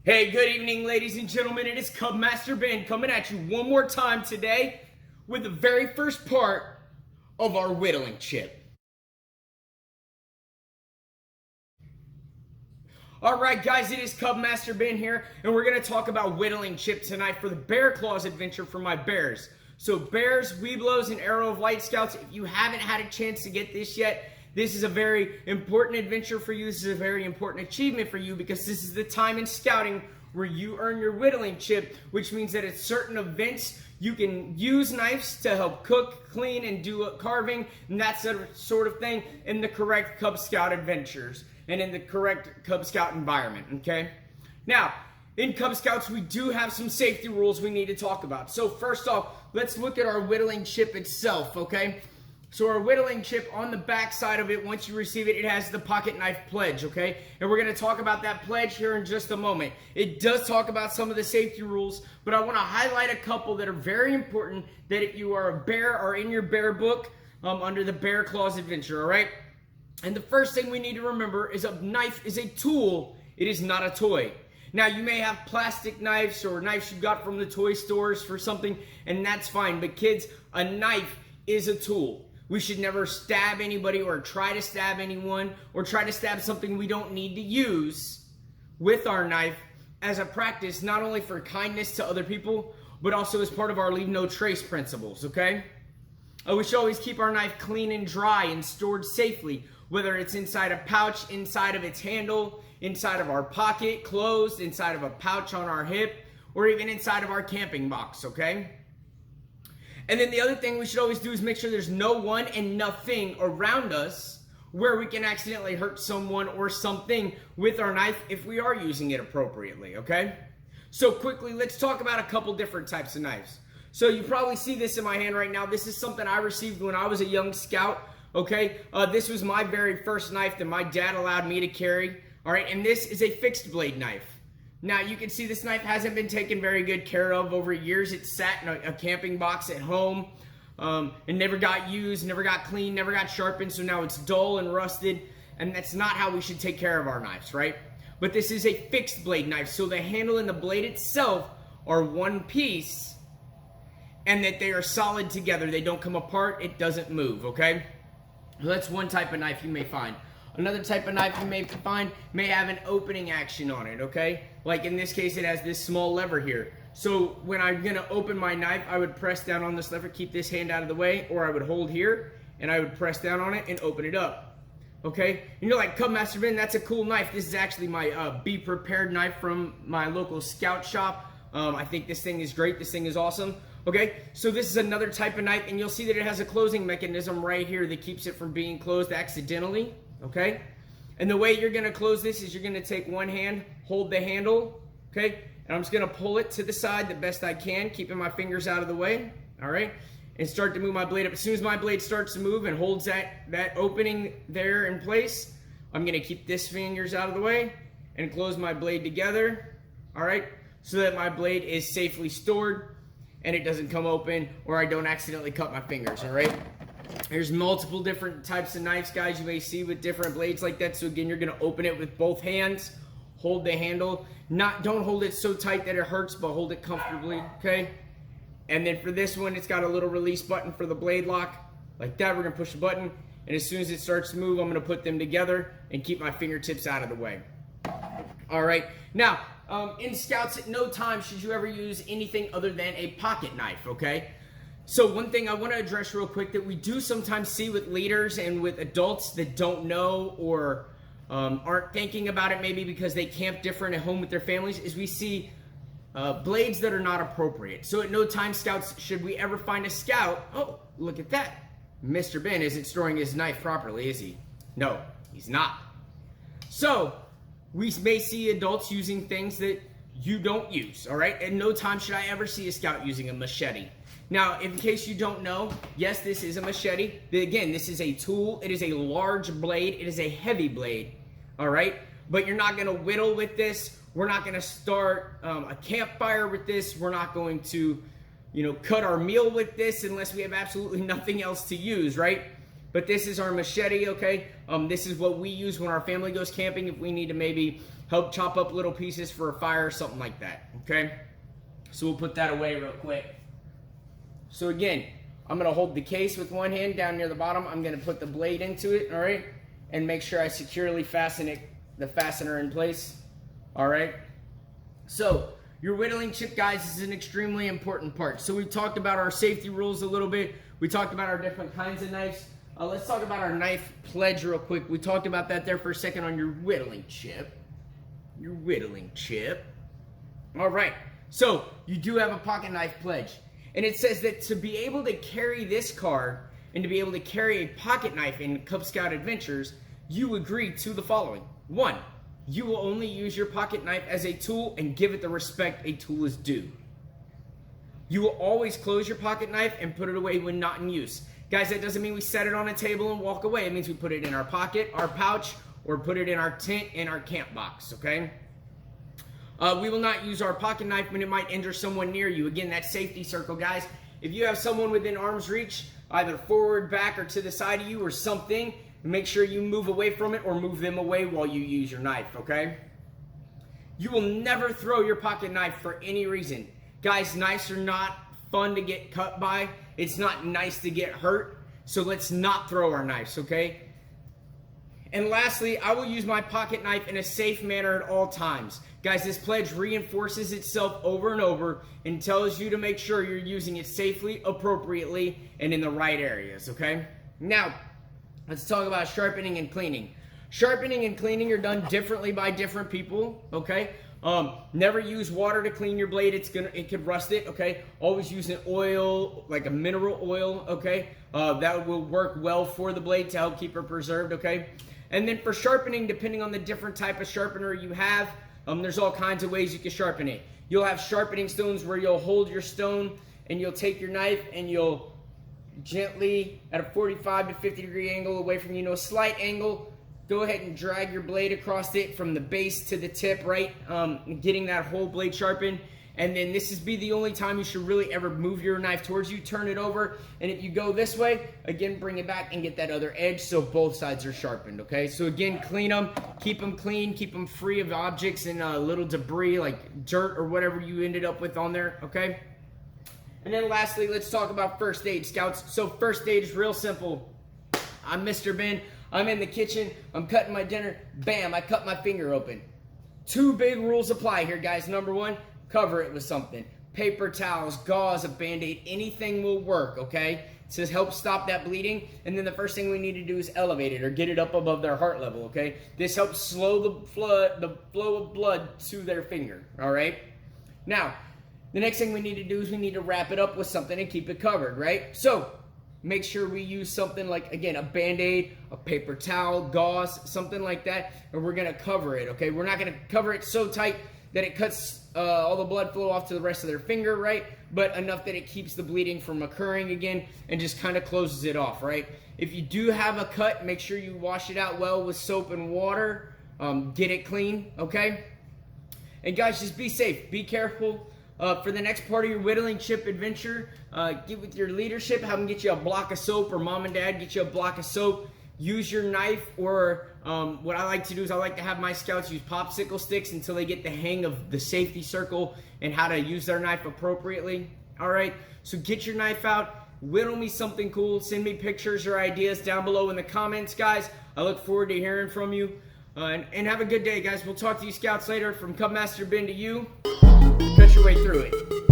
Hey, good evening, ladies and gentlemen. It is Cubmaster Ben coming at you one more time today with the very first part of our whittling chip. Alright guys, it is Cubmaster Ben here, and we're going to talk about whittling chip tonight for the Bear Claws adventure for my bears. So bears, Webelos, and Arrow of Light Scouts, if you haven't had a chance to get this yet, this is a very important adventure for you. This is a very important achievement for you because this is the time in scouting where you earn your whittling chip, which means that at certain events you can use knives to help cook, clean, and do carving and that sort of thing in the correct Cub Scout adventures and in the correct Cub Scout environment, okay? Now, in Cub Scouts, we do have some safety rules we need to talk about. So first off, let's look at our whittling chip itself, okay? So our whittling chip, on the back side of it, once you receive it, it has the pocket knife pledge, okay? And we're going to talk about that pledge here in just a moment. It does talk about some of the safety rules, but I want to highlight a couple that are very important that if you are a bear or in your bear book under the Bear Claws adventure, all right? And the first thing we need to remember is a knife is a tool. It is not a toy. Now, you may have plastic knives or knives you got from the toy stores for something, and that's fine. But kids, a knife is a tool. We should never stab anybody or try to stab anyone or try to stab something we don't need to use with our knife as a practice, not only for kindness to other people, but also as part of our leave no trace principles, okay? We should always keep our knife clean and dry and stored safely, whether it's inside a pouch, inside of its handle, inside of our pocket, closed, inside of a pouch on our hip, or even inside of our camping box, okay? And then the other thing we should always do is make sure there's no one and nothing around us where we can accidentally hurt someone or something with our knife if we are using it appropriately, okay? So quickly, let's talk about a couple different types of knives. So you probably see this in my hand right now. This is something I received when I was a young scout, okay? This was my very first knife that my dad allowed me to carry, all right? And this is a fixed blade knife. Now, you can see this knife hasn't been taken very good care of over years. It sat in a camping box at home and never got used, never got cleaned, never got sharpened, so now it's dull and rusted, and that's not how we should take care of our knives, right? But this is a fixed blade knife, so the handle and the blade itself are one piece, and that they are solid together. They don't come apart, it doesn't move, okay? So that's one type of knife you may find. Another type of knife you may find may have an opening action on it, okay? Like in this case, it has this small lever here. So when I'm gonna open my knife, I would press down on this lever, keep this hand out of the way, or I would hold here, and I would press down on it and open it up, okay? And you're like, Cubmaster Ben, that's a cool knife. This is actually my Be Prepared knife from my local scout shop. I think this thing is great. This thing is awesome. Okay, so this is another type of knife, and you'll see that it has a closing mechanism right here that keeps it from being closed accidentally. Okay, and the way you're going to close this is you're going to take one hand, hold the handle, okay, and I'm just going to pull it to the side the best I can, keeping my fingers out of the way, all right, and start to move my blade up. As soon as my blade starts to move and holds that opening there in place, I'm going to keep this fingers out of the way and close my blade together, all right, so that my blade is safely stored and it doesn't come open or I don't accidentally cut my fingers, all right? There's multiple different types of knives, guys, you may see with different blades like that. So again, you're going to open it with both hands, hold the handle, don't hold it so tight that it hurts, but hold it comfortably, okay? And then for this one, it's got a little release button for the blade lock, like that. We're going to push a button, and as soon as it starts to move, I'm going to put them together and keep my fingertips out of the way. All right, now, in Scouts, at no time should you ever use anything other than a pocket knife, okay? So one thing I want to address real quick that we do sometimes see with leaders and with adults that don't know or aren't thinking about it maybe because they camp different at home with their families is we see blades that are not appropriate. So at no time, Scouts, should we ever find a scout, oh, look at that. Mr. Ben isn't storing his knife properly, is he? No, he's not. So we may see adults using things that you don't use, all right? At no time should I ever see a scout using a machete. Now, in case you don't know, yes, this is a machete. Again, this is a tool. It is a large blade. It is a heavy blade, all right? But you're not going to whittle with this. We're not going to start a campfire with this. We're not going to, cut our meal with this unless we have absolutely nothing else to use, right? But this is our machete, okay? This is what we use when our family goes camping if we need to maybe help chop up little pieces for a fire or something like that, okay? So we'll put that away real quick. So again, I'm gonna hold the case with one hand down near the bottom. I'm gonna put the blade into it, all right? And make sure I securely fasten the fastener in place, all right? So your whittling chip, guys, is an extremely important part. So we talked about our safety rules a little bit. We talked about our different kinds of knives. Let's talk about our knife pledge real quick. We talked about that there for a second on your whittling chip. Your whittling chip. All right, so you do have a pocket knife pledge. And it says that to be able to carry this card and to be able to carry a pocket knife in Cub Scout Adventures, you agree to the following. 1, you will only use your pocket knife as a tool and give it the respect a tool is due. You will always close your pocket knife and put it away when not in use. Guys, that doesn't mean we set it on a table and walk away. It means we put it in our pocket, our pouch, or put it in our tent, in our camp box, okay? We will not use our pocket knife when it might injure someone near you. Again, that safety circle, guys. If you have someone within arm's reach, either forward, back, or to the side of you or something, make sure you move away from it or move them away while you use your knife, okay? You will never throw your pocket knife for any reason. Guys, knives are not fun to get cut by. It's not nice to get hurt. So let's not throw our knives, okay? And lastly, I will use my pocket knife in a safe manner at all times. Guys, this pledge reinforces itself over and over and tells you to make sure you're using it safely, appropriately, and in the right areas, okay? Now, let's talk about sharpening and cleaning. Sharpening and cleaning are done differently by different people, okay? Never use water to clean your blade. It could rust it, okay? Always use an oil, like a mineral oil, okay? That will work well for the blade to help keep it preserved, okay? And then for sharpening, depending on the different type of sharpener you have, there's all kinds of ways you can sharpen it. You'll have sharpening stones where you'll hold your stone and you'll take your knife and you'll gently, at a 45 to 50 degree angle away from you, a slight angle, go ahead and drag your blade across it from the base to the tip, right? Getting that whole blade sharpened. And then this is the only time you should really ever move your knife towards you, turn it over, and if you go this way, again, bring it back and get that other edge so both sides are sharpened, okay? So again, clean them, keep them clean, keep them free of objects and little debris like dirt or whatever you ended up with on there, okay? And then lastly, let's talk about first aid, Scouts. So first aid is real simple. I'm Mr. Ben. I'm in the kitchen. I'm cutting my dinner. Bam, I cut my finger open. 2 big rules apply here, guys. Number 1, cover it with something. Paper towels, gauze, a Band-Aid, anything will work, okay? To help stop that bleeding. And then the first thing we need to do is elevate it or get it up above their heart level, okay? This helps slow the flow of blood to their finger, all right? Now, the next thing we need to do is we need to wrap it up with something and keep it covered, right? So, make sure we use something like, again, a Band-Aid, a paper towel, gauze, something like that, and we're going to cover it, okay? We're not going to cover it so tight that it cuts all the blood flow off to the rest of their finger, right? But enough that it keeps the bleeding from occurring again and just kind of closes it off, right? If you do have a cut, make sure you wash it out well with soap and water. Get it clean, okay? And guys, just be safe. Be careful. For the next part of your whittling chip adventure, get with your leadership, have them get you a block of soap, or mom and dad get you a block of soap. Use your knife, or what I like to do is I like to have my scouts use popsicle sticks until they get the hang of the safety circle and how to use their knife appropriately. All right, so get your knife out, whittle me something cool, send me pictures or ideas down below in the comments, guys. I look forward to hearing from you, and have a good day, guys. We'll talk to you scouts later. From Cubmaster Ben to you, cut your way through it.